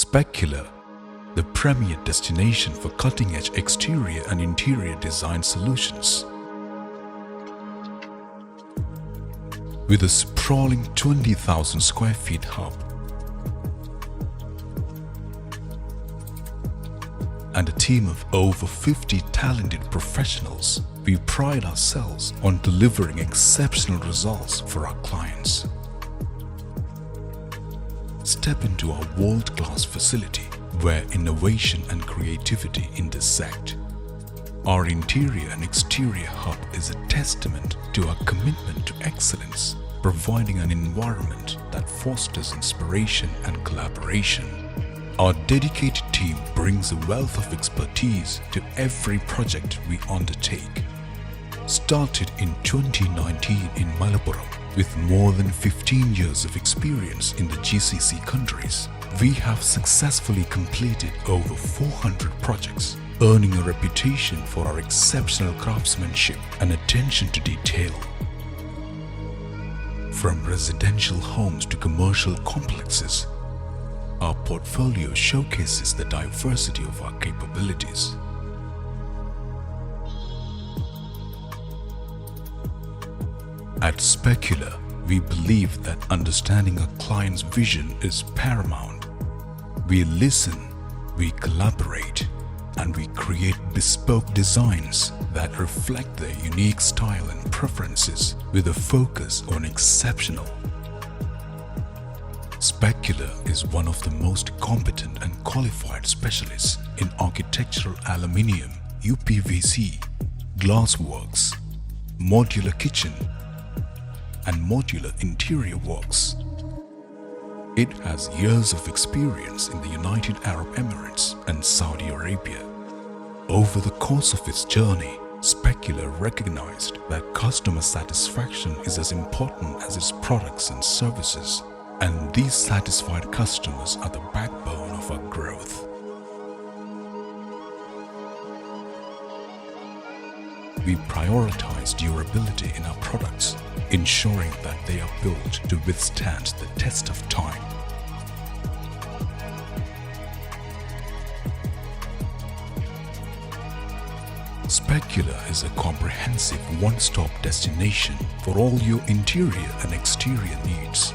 Specula, the premier destination for cutting-edge exterior and interior design solutions. With a sprawling 20,000 square feet hub and a team of over 50 talented professionals, we pride ourselves on delivering exceptional results for our clients. Step into our world-class facility where innovation and creativity intersect. Our interior and exterior hub is a testament to our commitment to excellence, providing an environment that fosters inspiration and collaboration. Our dedicated team brings a wealth of expertise to every project we undertake. Started in 2019 in Malappuram, with more than 15 years of experience in the GCC countries, we have successfully completed over 400 projects, earning a reputation for our exceptional craftsmanship and attention to detail. From residential homes to commercial complexes, our portfolio showcases the diversity of our capabilities. At Specula, we believe that understanding a client's vision is paramount. We listen, we collaborate, and we create bespoke designs that reflect their unique style and preferences with a focus on exceptional. Specula is one of the most competent and qualified specialists in architectural aluminium, UPVC, glassworks, modular kitchen, and modular interior works. It has years of experience in the United Arab Emirates and Saudi Arabia. Over the course of its journey, Specula recognized that customer satisfaction is as important as its products and services, and these satisfied customers are the backbone of our growth. We prioritize durability in our products, ensuring that they are built to withstand the test of time. Specula is a comprehensive one-stop destination for all your interior and exterior needs.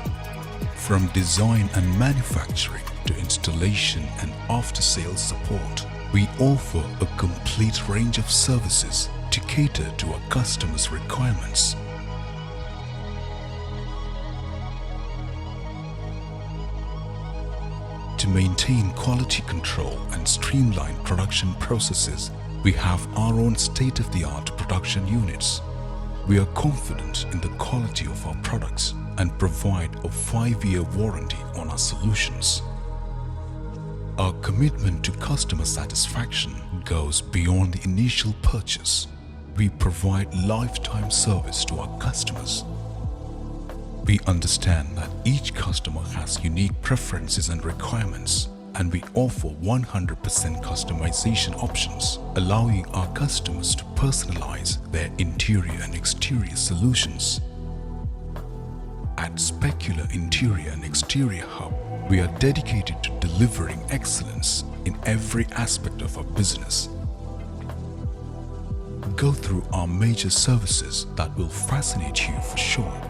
From design and manufacturing to installation and after-sales support, we offer a complete range of services to cater to our customers' requirements. To maintain quality control and streamline production processes, we have our own state-of-the-art production units. We are confident in the quality of our products and provide a 5-year warranty on our solutions. Our commitment to customer satisfaction goes beyond the initial purchase. We provide lifetime service to our customers. We understand that each customer has unique preferences and requirements, and we offer 100% customization options, allowing our customers to personalize their interior and exterior solutions. At Specula Interior and Exterior Hub, we are dedicated to delivering excellence in every aspect of our business. Go through our major services that will fascinate you for sure.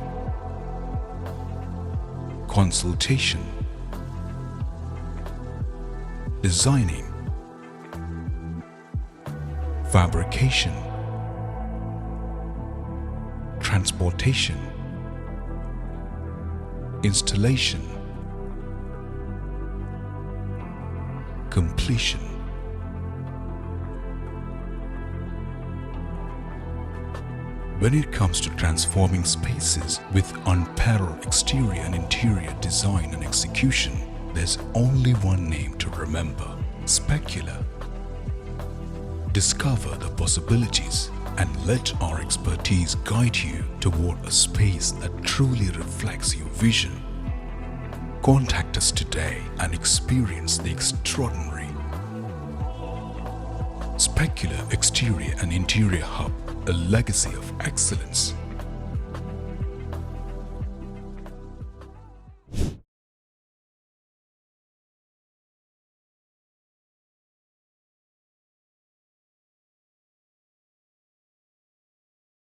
Consultation, designing, fabrication, transportation, installation, completion. When it comes to transforming spaces with unparalleled exterior and interior design and execution, there's only one name to remember: Specula. Discover the possibilities and let our expertise guide you toward a space that truly reflects your vision. Contact us today and experience the extraordinary. Specula Exterior and Interior Hub, a legacy of excellence.